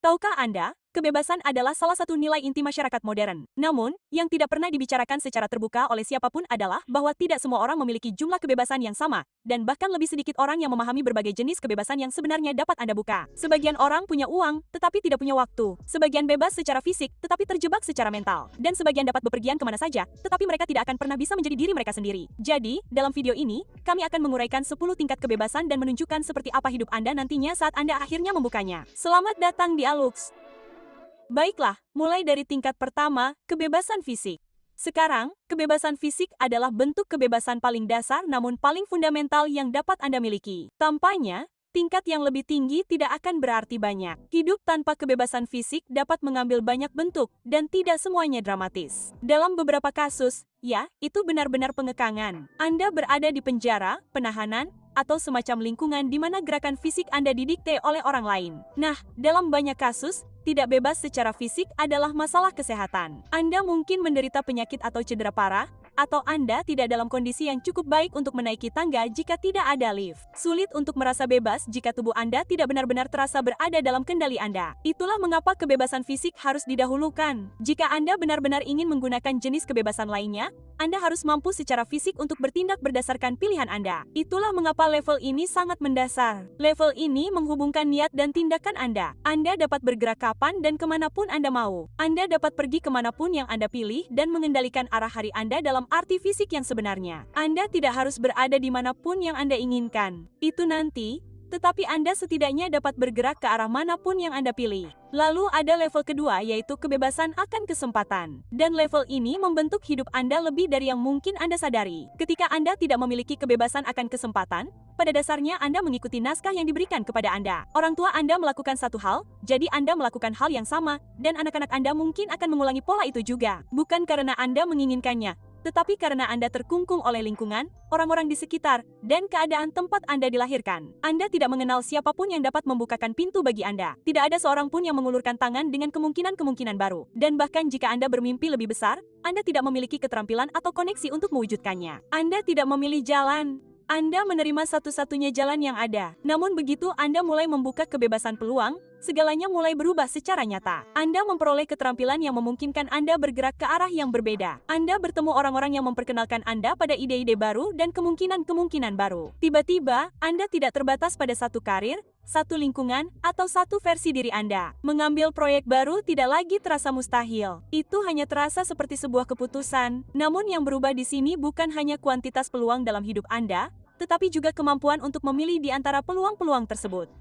Tahukah Anda, kebebasan adalah salah satu nilai inti masyarakat modern. Namun, yang tidak pernah dibicarakan secara terbuka oleh siapapun adalah bahwa tidak semua orang memiliki jumlah kebebasan yang sama, dan bahkan lebih sedikit orang yang memahami berbagai jenis kebebasan yang sebenarnya dapat Anda buka. Sebagian orang punya uang, tetapi tidak punya waktu. Sebagian bebas secara fisik, tetapi terjebak secara mental. Dan sebagian dapat bepergian kemana saja, tetapi mereka tidak akan pernah bisa menjadi diri mereka sendiri. Jadi, dalam video ini, kami akan menguraikan 10 tingkat kebebasan dan menunjukkan seperti apa hidup Anda nantinya saat Anda akhirnya membukanya. Selamat datang di Alux. Baiklah, mulai dari tingkat pertama, kebebasan fisik. Sekarang, kebebasan fisik adalah bentuk kebebasan paling dasar namun paling fundamental yang dapat Anda miliki. Tampaknya, tingkat yang lebih tinggi tidak akan berarti banyak. Hidup tanpa kebebasan fisik dapat mengambil banyak bentuk, dan tidak semuanya dramatis. Dalam beberapa kasus, ya, itu benar-benar pengekangan. Anda berada di penjara, penahanan, atau semacam lingkungan di mana gerakan fisik Anda didikte oleh orang lain. Nah, dalam banyak kasus, tidak bebas secara fisik adalah masalah kesehatan. Anda mungkin menderita penyakit atau cedera parah, atau Anda tidak dalam kondisi yang cukup baik untuk menaiki tangga jika tidak ada lift. Sulit untuk merasa bebas jika tubuh Anda tidak benar-benar terasa berada dalam kendali Anda. Itulah mengapa kebebasan fisik harus didahulukan. Jika Anda benar-benar ingin menggunakan jenis kebebasan lainnya, Anda harus mampu secara fisik untuk bertindak berdasarkan pilihan Anda. Itulah mengapa level ini sangat mendasar. Level ini menghubungkan niat dan tindakan Anda. Anda dapat bergerak kapan dan kemanapun Anda mau. Anda dapat pergi kemanapun yang Anda pilih dan mengendalikan arah hari Anda dalam arti fisik yang sebenarnya. Anda tidak harus berada di manapun yang Anda inginkan. Itu nanti, tetapi Anda setidaknya dapat bergerak ke arah manapun yang Anda pilih. Lalu ada level kedua, yaitu kebebasan akan kesempatan. Dan level ini membentuk hidup Anda lebih dari yang mungkin Anda sadari. Ketika Anda tidak memiliki kebebasan akan kesempatan, pada dasarnya Anda mengikuti naskah yang diberikan kepada Anda. Orang tua Anda melakukan satu hal, jadi Anda melakukan hal yang sama, dan anak-anak Anda mungkin akan mengulangi pola itu juga. Bukan karena Anda menginginkannya, tetapi karena Anda terkungkung oleh lingkungan, orang-orang di sekitar, dan keadaan tempat Anda dilahirkan. Anda tidak mengenal siapapun yang dapat membukakan pintu bagi Anda. Tidak ada seorang pun yang mengulurkan tangan dengan kemungkinan-kemungkinan baru. Dan bahkan jika Anda bermimpi lebih besar, Anda tidak memiliki keterampilan atau koneksi untuk mewujudkannya. Anda tidak memilih jalan. Anda menerima satu-satunya jalan yang ada. Namun begitu Anda mulai membuka kebebasan peluang, segalanya mulai berubah secara nyata. Anda memperoleh keterampilan yang memungkinkan Anda bergerak ke arah yang berbeda. Anda bertemu orang-orang yang memperkenalkan Anda pada ide-ide baru dan kemungkinan-kemungkinan baru. Tiba-tiba, Anda tidak terbatas pada satu karir, satu lingkungan, atau satu versi diri Anda. Mengambil proyek baru tidak lagi terasa mustahil. Itu hanya terasa seperti sebuah keputusan. Namun yang berubah di sini bukan hanya kuantitas peluang dalam hidup Anda, tetapi juga kemampuan untuk memilih di antara peluang-peluang tersebut.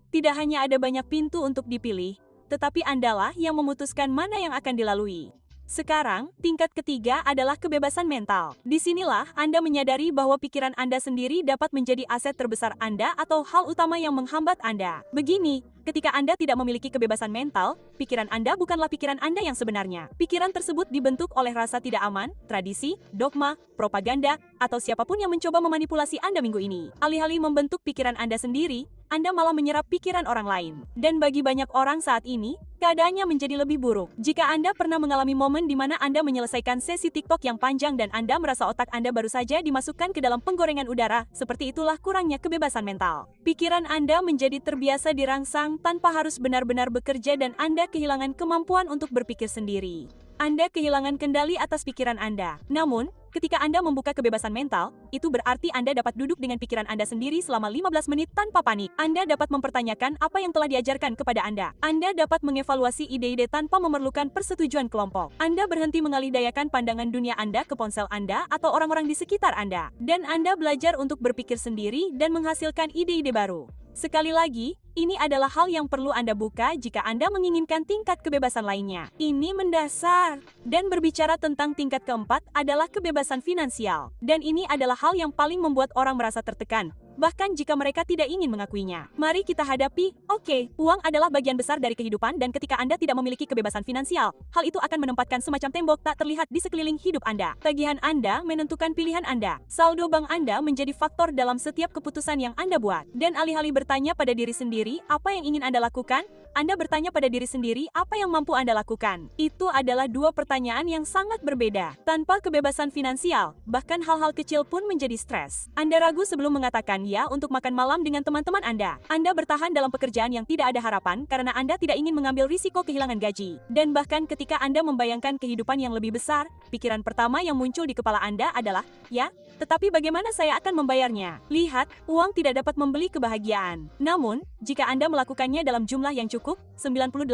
Tidak hanya ada banyak pintu untuk dipilih, tetapi Andalah yang memutuskan mana yang akan dilalui. Sekarang, tingkat ketiga adalah kebebasan mental. Disinilah Anda menyadari bahwa pikiran Anda sendiri dapat menjadi aset terbesar Anda atau hal utama yang menghambat Anda. Begini, ketika Anda tidak memiliki kebebasan mental, pikiran Anda bukanlah pikiran Anda yang sebenarnya. Pikiran tersebut dibentuk oleh rasa tidak aman, tradisi, dogma, propaganda, atau siapapun yang mencoba memanipulasi Anda minggu ini. Alih-alih membentuk pikiran Anda sendiri, Anda malah menyerap pikiran orang lain. Dan bagi banyak orang saat ini, keadaannya menjadi lebih buruk. Jika Anda pernah mengalami momen di mana Anda menyelesaikan sesi TikTok yang panjang dan Anda merasa otak Anda baru saja dimasukkan ke dalam penggorengan udara, seperti itulah kurangnya kebebasan mental. Pikiran Anda menjadi terbiasa dirangsang tanpa harus benar-benar bekerja dan Anda kehilangan kemampuan untuk berpikir sendiri. Anda kehilangan kendali atas pikiran Anda. Namun, ketika Anda membuka kebebasan mental, itu berarti Anda dapat duduk dengan pikiran Anda sendiri selama 15 menit tanpa panik. Anda dapat mempertanyakan apa yang telah diajarkan kepada Anda. Anda dapat mengevaluasi ide-ide tanpa memerlukan persetujuan kelompok. Anda berhenti mengalihdayakan pandangan dunia Anda ke ponsel Anda atau orang-orang di sekitar Anda. Dan Anda belajar untuk berpikir sendiri dan menghasilkan ide-ide baru. Sekali lagi, ini adalah hal yang perlu Anda buka jika Anda menginginkan tingkat kebebasan lainnya. Ini mendasar. Dan berbicara tentang tingkat keempat adalah kebebasan finansial. Dan ini adalah hal yang paling membuat orang merasa tertekan, bahkan jika mereka tidak ingin mengakuinya. Mari kita hadapi, oke, uang adalah bagian besar dari kehidupan dan ketika Anda tidak memiliki kebebasan finansial, hal itu akan menempatkan semacam tembok tak terlihat di sekeliling hidup Anda. Tagihan Anda menentukan pilihan Anda. Saldo bank Anda menjadi faktor dalam setiap keputusan yang Anda buat. Dan alih-alih bertanya pada diri sendiri, apa yang ingin Anda lakukan? Anda bertanya pada diri sendiri apa yang mampu Anda lakukan. Itu adalah dua pertanyaan yang sangat berbeda. Tanpa kebebasan finansial, bahkan hal-hal kecil pun menjadi stres. Anda ragu sebelum mengatakan bahagia untuk makan malam dengan teman-teman Anda. Anda bertahan dalam pekerjaan yang tidak ada harapan karena Anda tidak ingin mengambil risiko kehilangan gaji. Dan bahkan ketika Anda membayangkan kehidupan yang lebih besar, pikiran pertama yang muncul di kepala Anda adalah, ya, tetapi bagaimana saya akan membayarnya? Lihat, uang tidak dapat membeli kebahagiaan. Namun, jika Anda melakukannya dalam jumlah yang cukup, 98%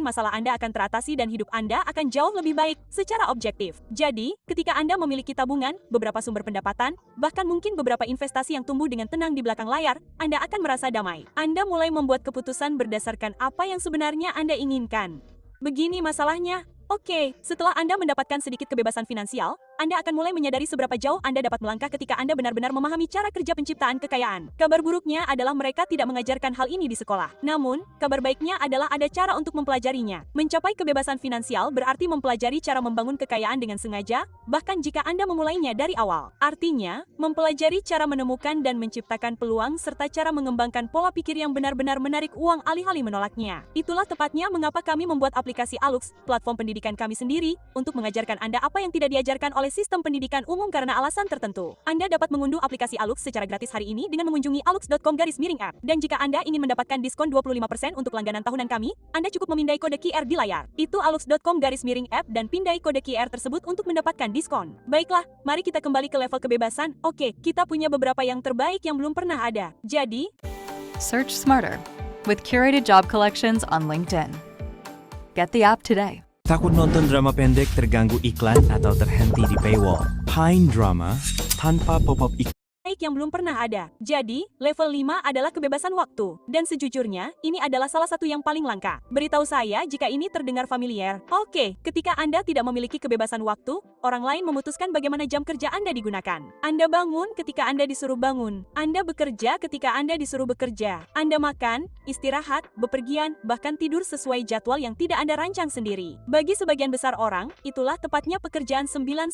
masalah Anda akan teratasi dan hidup Anda akan jauh lebih baik secara objektif. Jadi, ketika Anda memiliki tabungan, beberapa sumber pendapatan, bahkan mungkin beberapa investasi yang tumbuh dengan tenang di belakang layar, Anda akan merasa damai. Anda mulai membuat keputusan berdasarkan apa yang sebenarnya Anda inginkan. Begini masalahnya. Oke, setelah Anda mendapatkan sedikit kebebasan finansial, Anda akan mulai menyadari seberapa jauh Anda dapat melangkah ketika Anda benar-benar memahami cara kerja penciptaan kekayaan. Kabar buruknya adalah mereka tidak mengajarkan hal ini di sekolah. Namun, kabar baiknya adalah ada cara untuk mempelajarinya. Mencapai kebebasan finansial berarti mempelajari cara membangun kekayaan dengan sengaja, bahkan jika Anda memulainya dari awal. Artinya, mempelajari cara menemukan dan menciptakan peluang serta cara mengembangkan pola pikir yang benar-benar menarik uang alih-alih menolaknya. Itulah tepatnya mengapa kami membuat aplikasi Alux, platform pendidikan kami sendiri, untuk mengajarkan Anda apa yang tidak diajarkan oleh sistem pendidikan umum karena alasan tertentu. Anda dapat mengunduh aplikasi Alux secara gratis hari ini dengan mengunjungi alux.com/app. Dan jika Anda ingin mendapatkan diskon 25% untuk langganan tahunan kami, Anda cukup memindai kode QR di layar. Itu alux.com/app dan pindai kode QR tersebut untuk mendapatkan diskon. Baiklah, mari kita kembali ke level kebebasan. Oke, kita punya beberapa yang terbaik yang belum pernah ada. Jadi, search smarter with curated job collections on LinkedIn. Get the app today. Takut nonton drama pendek terganggu iklan atau terhenti di paywall? Pine Drama tanpa pop-up iklan. yang belum pernah ada. Jadi, level 5 adalah kebebasan waktu. Dan sejujurnya, ini adalah salah satu yang paling langka. Beritahu saya jika ini terdengar familiar. Oke, ketika Anda tidak memiliki kebebasan waktu, orang lain memutuskan bagaimana jam kerja Anda digunakan. Anda bangun ketika Anda disuruh bangun. Anda bekerja ketika Anda disuruh bekerja. Anda makan, istirahat, bepergian, bahkan tidur sesuai jadwal yang tidak Anda rancang sendiri. Bagi sebagian besar orang, itulah tepatnya pekerjaan 9-5.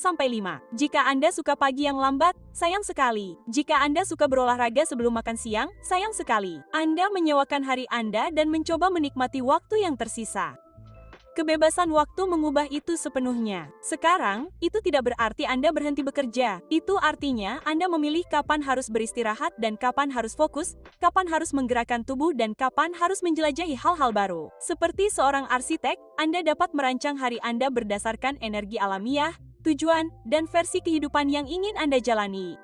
Jika Anda suka pagi yang lambat, sayang sekali. Jika Anda suka berolahraga sebelum makan siang, sayang sekali. Anda menyewakan hari Anda dan mencoba menikmati waktu yang tersisa. Kebebasan waktu mengubah itu sepenuhnya. Sekarang, itu tidak berarti Anda berhenti bekerja. Itu artinya Anda memilih kapan harus beristirahat dan kapan harus fokus, kapan harus menggerakkan tubuh dan kapan harus menjelajahi hal-hal baru. Seperti seorang arsitek, Anda dapat merancang hari Anda berdasarkan energi alamiah, tujuan, dan versi kehidupan yang ingin Anda jalani.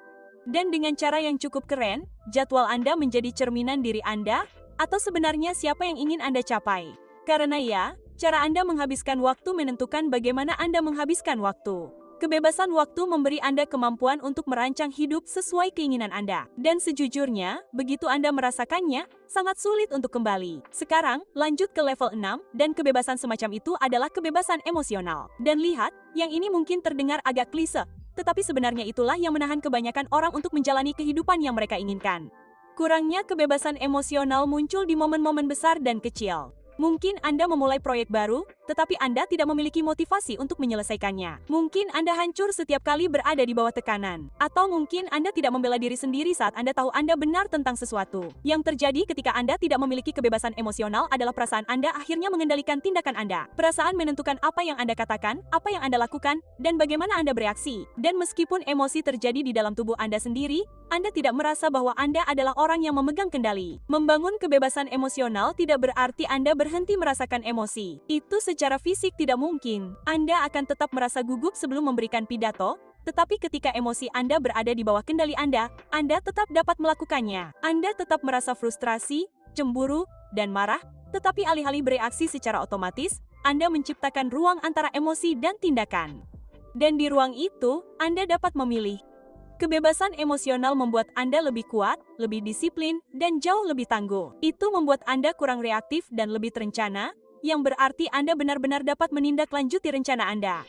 Dan dengan cara yang cukup keren, jadwal Anda menjadi cerminan diri Anda, atau sebenarnya siapa yang ingin Anda capai. Karena ya, cara Anda menghabiskan waktu menentukan bagaimana Anda menghabiskan waktu. Kebebasan waktu memberi Anda kemampuan untuk merancang hidup sesuai keinginan Anda. Dan sejujurnya, begitu Anda merasakannya, sangat sulit untuk kembali. Sekarang, lanjut ke level 6, dan kebebasan semacam itu adalah kebebasan emosional. Dan lihat, yang ini mungkin terdengar agak klise, tetapi sebenarnya itulah yang menahan kebanyakan orang untuk menjalani kehidupan yang mereka inginkan. Kurangnya kebebasan emosional muncul di momen-momen besar dan kecil. Mungkin Anda memulai proyek baru, tetapi Anda tidak memiliki motivasi untuk menyelesaikannya. Mungkin Anda hancur setiap kali berada di bawah tekanan. Atau mungkin Anda tidak membela diri sendiri saat Anda tahu Anda benar tentang sesuatu. Yang terjadi ketika Anda tidak memiliki kebebasan emosional adalah perasaan Anda akhirnya mengendalikan tindakan Anda. Perasaan menentukan apa yang Anda katakan, apa yang Anda lakukan, dan bagaimana Anda bereaksi. Dan meskipun emosi terjadi di dalam tubuh Anda sendiri, Anda tidak merasa bahwa Anda adalah orang yang memegang kendali. Membangun kebebasan emosional tidak berarti Anda berhenti merasakan emosi. Itu secara fisik tidak mungkin. Anda akan tetap merasa gugup sebelum memberikan pidato, tetapi ketika emosi Anda berada di bawah kendali Anda tetap dapat melakukannya. Anda tetap merasa frustrasi, cemburu, dan marah, tetapi alih-alih bereaksi secara otomatis, Anda menciptakan ruang antara emosi dan tindakan. Dan di ruang itu, Anda dapat memilih. Kebebasan emosional membuat Anda lebih kuat, lebih disiplin, dan jauh lebih tangguh. Itu membuat Anda kurang reaktif dan lebih terencana, yang berarti Anda benar-benar dapat menindaklanjuti rencana Anda.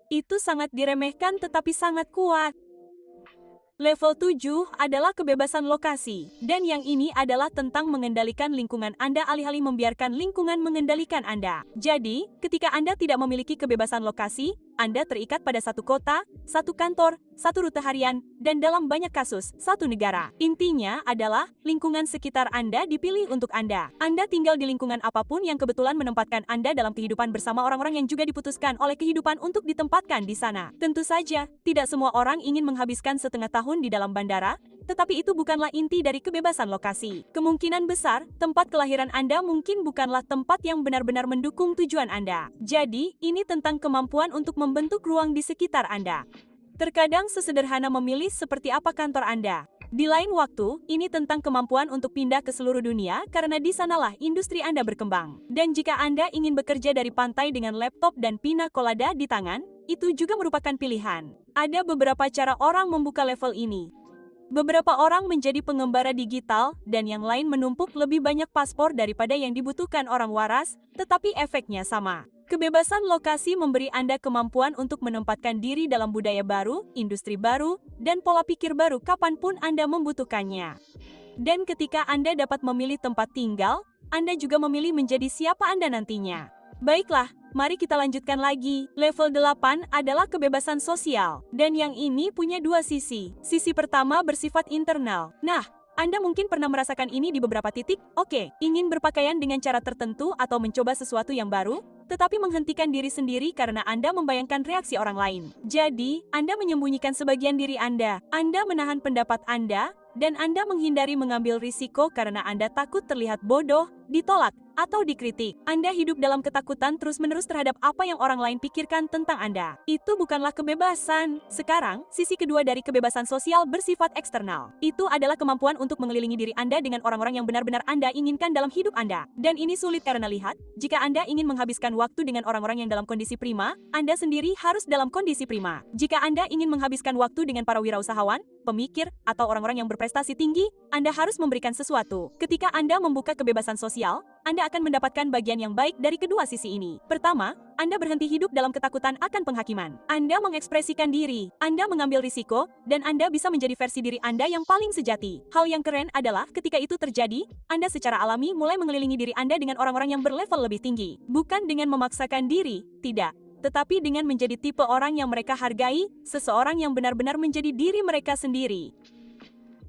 Itu sangat diremehkan tetapi sangat kuat. Level 7 adalah kebebasan lokasi, dan yang ini adalah tentang mengendalikan lingkungan Anda alih-alih membiarkan lingkungan mengendalikan Anda. Jadi, ketika Anda tidak memiliki kebebasan lokasi, Anda terikat pada satu kota, satu kantor, satu rute harian, dan dalam banyak kasus, satu negara. Intinya adalah, lingkungan sekitar Anda dipilih untuk Anda. Anda tinggal di lingkungan apapun yang kebetulan menempatkan Anda dalam kehidupan bersama orang-orang yang juga diputuskan oleh kehidupan untuk ditempatkan di sana. Tentu saja, tidak semua orang ingin menghabiskan setengah tahun di dalam bandara, tetapi itu bukanlah inti dari kebebasan lokasi. Kemungkinan besar, tempat kelahiran Anda mungkin bukanlah tempat yang benar-benar mendukung tujuan Anda. Jadi, ini tentang kemampuan untuk membentuk ruang di sekitar Anda. Terkadang sesederhana memilih seperti apa kantor Anda. Di lain waktu, ini tentang kemampuan untuk pindah ke seluruh dunia karena di sanalah industri Anda berkembang. Dan jika Anda ingin bekerja dari pantai dengan laptop dan pina colada di tangan, itu juga merupakan pilihan. Ada beberapa cara orang membuka level ini. Beberapa orang menjadi pengembara digital, dan yang lain menumpuk lebih banyak paspor daripada yang dibutuhkan orang waras, tetapi efeknya sama. Kebebasan lokasi memberi Anda kemampuan untuk menempatkan diri dalam budaya baru, industri baru, dan pola pikir baru kapanpun Anda membutuhkannya. Dan ketika Anda dapat memilih tempat tinggal, Anda juga memilih menjadi siapa Anda nantinya. Baiklah, mari kita lanjutkan lagi. Level 8 adalah kebebasan sosial. Dan yang ini punya dua sisi. Sisi pertama bersifat internal. Nah, Anda mungkin pernah merasakan ini di beberapa titik. Oke, ingin berpakaian dengan cara tertentu atau mencoba sesuatu yang baru, tetapi menghentikan diri sendiri karena Anda membayangkan reaksi orang lain. Jadi, Anda menyembunyikan sebagian diri Anda menahan pendapat Anda, dan Anda menghindari mengambil risiko karena Anda takut terlihat bodoh, ditolak, atau dikritik. Anda hidup dalam ketakutan terus-menerus terhadap apa yang orang lain pikirkan tentang Anda. Itu bukanlah kebebasan. Sekarang, sisi kedua dari kebebasan sosial bersifat eksternal. Itu adalah kemampuan untuk mengelilingi diri Anda dengan orang-orang yang benar-benar Anda inginkan dalam hidup Anda. Dan ini sulit karena lihat, jika Anda ingin menghabiskan waktu dengan orang-orang yang dalam kondisi prima, Anda sendiri harus dalam kondisi prima. Jika Anda ingin menghabiskan waktu dengan para wirausahawan, pemikir, atau orang-orang yang berprestasi tinggi, Anda harus memberikan sesuatu. Ketika Anda membuka kebebasan sosial, Anda akan mendapatkan bagian yang baik dari kedua sisi ini. Pertama, Anda berhenti hidup dalam ketakutan akan penghakiman. Anda mengekspresikan diri, Anda mengambil risiko, dan Anda bisa menjadi versi diri Anda yang paling sejati. Hal yang keren adalah ketika itu terjadi, Anda secara alami mulai mengelilingi diri Anda dengan orang-orang yang berlevel lebih tinggi. Bukan dengan memaksakan diri, tidak. Tetapi dengan menjadi tipe orang yang mereka hargai, seseorang yang benar-benar menjadi diri mereka sendiri.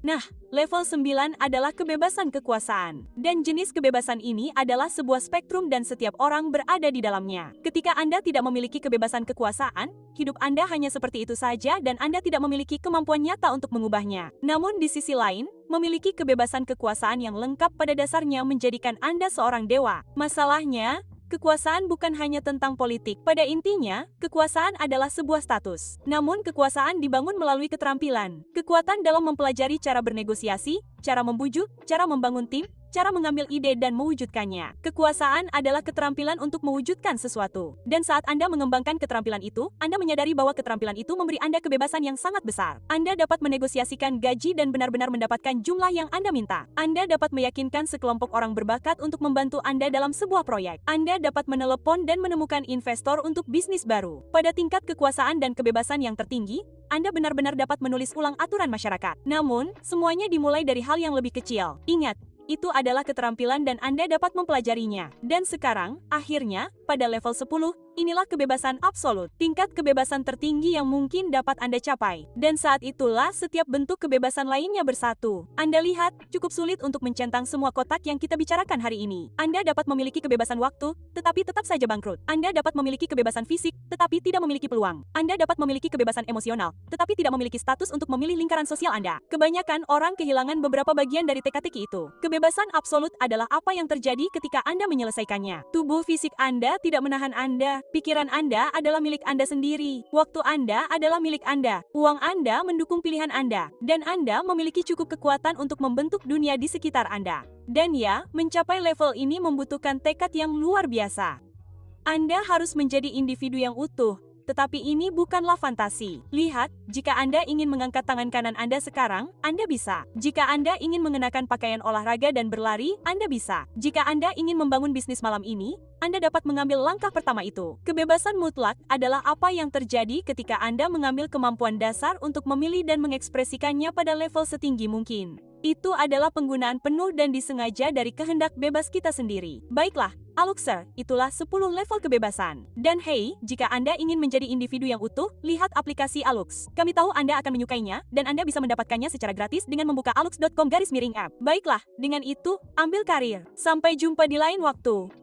Nah, level 9 adalah kebebasan kekuasaan. Dan jenis kebebasan ini adalah sebuah spektrum dan setiap orang berada di dalamnya. Ketika Anda tidak memiliki kebebasan kekuasaan, hidup Anda hanya seperti itu saja dan Anda tidak memiliki kemampuan nyata untuk mengubahnya. Namun di sisi lain, memiliki kebebasan kekuasaan yang lengkap pada dasarnya menjadikan Anda seorang dewa. Masalahnya, kekuasaan bukan hanya tentang politik. Pada intinya, kekuasaan adalah sebuah status. Namun kekuasaan dibangun melalui keterampilan. Kekuatan dalam mempelajari cara bernegosiasi, cara membujuk, cara membangun tim, cara mengambil ide dan mewujudkannya. Kekuasaan adalah keterampilan untuk mewujudkan sesuatu. Dan saat Anda mengembangkan keterampilan itu, Anda menyadari bahwa keterampilan itu memberi Anda kebebasan yang sangat besar. Anda dapat menegosiasikan gaji dan benar-benar mendapatkan jumlah yang Anda minta. Anda dapat meyakinkan sekelompok orang berbakat untuk membantu Anda dalam sebuah proyek. Anda dapat menelepon dan menemukan investor untuk bisnis baru. Pada tingkat kekuasaan dan kebebasan yang tertinggi, Anda benar-benar dapat menulis ulang aturan masyarakat. Namun, semuanya dimulai dari hal yang lebih kecil. Ingat, itu adalah keterampilan dan Anda dapat mempelajarinya. Dan sekarang, akhirnya, pada level 10, inilah kebebasan absolut. Tingkat kebebasan tertinggi yang mungkin dapat Anda capai. Dan saat itulah setiap bentuk kebebasan lainnya bersatu. Anda lihat, cukup sulit untuk mencentang semua kotak yang kita bicarakan hari ini. Anda dapat memiliki kebebasan waktu, tetapi tetap saja bangkrut. Anda dapat memiliki kebebasan fisik, tetapi tidak memiliki peluang. Anda dapat memiliki kebebasan emosional, tetapi tidak memiliki status untuk memilih lingkaran sosial Anda. Kebanyakan orang kehilangan beberapa bagian dari teka-teki itu. Kebebasan absolut adalah apa yang terjadi ketika Anda menyelesaikannya. Tubuh fisik Anda tidak menahan Anda. Pikiran Anda adalah milik Anda sendiri. Waktu Anda adalah milik Anda. Uang Anda mendukung pilihan Anda. Dan Anda memiliki cukup kekuatan untuk membentuk dunia di sekitar Anda. Dan ya, mencapai level ini membutuhkan tekad yang luar biasa. Anda harus menjadi individu yang utuh. Tetapi ini bukanlah fantasi. Lihat, jika Anda ingin mengangkat tangan kanan Anda sekarang, Anda bisa. Jika Anda ingin mengenakan pakaian olahraga dan berlari, Anda bisa. Jika Anda ingin membangun bisnis malam ini, Anda dapat mengambil langkah pertama itu. Kebebasan mutlak adalah apa yang terjadi ketika Anda mengambil kemampuan dasar untuk memilih dan mengekspresikannya pada level setinggi mungkin. Itu adalah penggunaan penuh dan disengaja dari kehendak bebas kita sendiri. Baiklah, Aluxer, itulah 10 level kebebasan. Dan hey, jika Anda ingin menjadi individu yang utuh, lihat aplikasi Alux. Kami tahu Anda akan menyukainya, dan Anda bisa mendapatkannya secara gratis dengan membuka alux.com/app. Baiklah, dengan itu, ambil karir. Sampai jumpa di lain waktu.